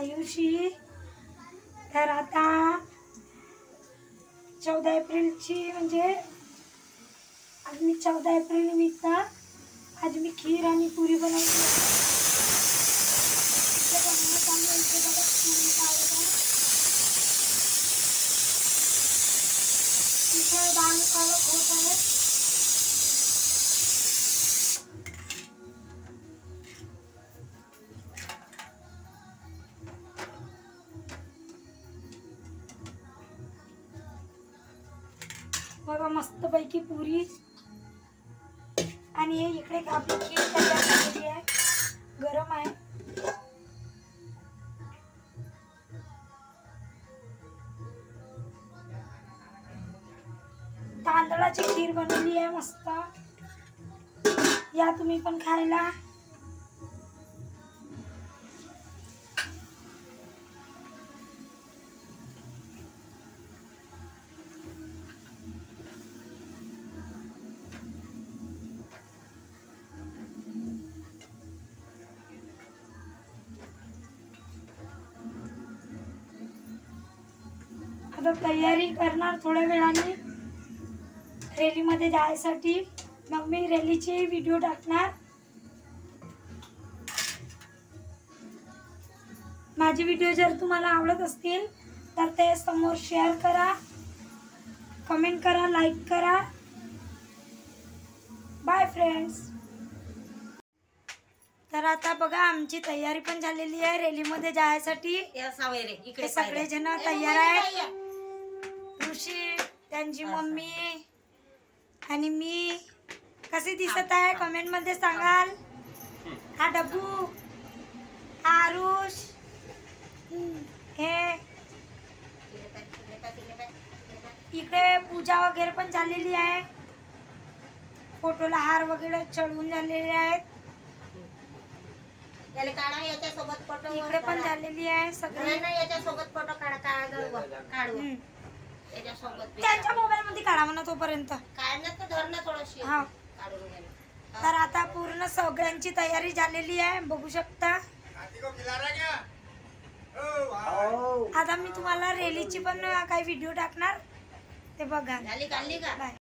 आयुषी। तर आता 14 एप्रिलची म्हणजे आज मी 14 एप्रिल निमित्त आज मी खीर आणि पुरी बनवली आहे। इथे दाल पालक होत आहे। बघा मस्त पैकी पुरी आणि इकडे आपली खीर तयार झालेली आहे, गरम आहे। तांदळाची खीर बनवली आहे मस्त, या तुम्ही पण खायला। आता तयारी करणार थोड्या वेळाने रॅलीमध्ये जायसाठी, मग मी रॅलीचे व्हिडिओ टाकणार। माझे व्हिडिओ जर तुम्हाला आवडत असतील तर ते समोर शेअर करा, कमेंट करा, लाईक करा। Bye friends. तर आता बघा आमची तयारी पण झालेली आहे रॅलीमध्ये जायसाठी। इकडे सगळे जण तयार आहेत, ऋषी, त्यांची मम्मी आणि मी। कसे दिसत आहे कमेंट मध्ये सांगाल। हा डब्बू, हा आरुष, हे इकडे पूजा वगैरे पण झालेली आहे, फोटोला हार वगैरे चढवून झालेले आहेत। इकडे पण झालेली आहे सगळे। त्यांच्या मोबाईल मध्ये काढा म्हणा तोपर्यंत। हा तर आता पूर्ण सगळ्यांची तयारी झालेली आहे, बघू शकता। आता मी तुम्हाला रॅलीची पण काही व्हिडिओ टाकणार, ते बघा। बाय।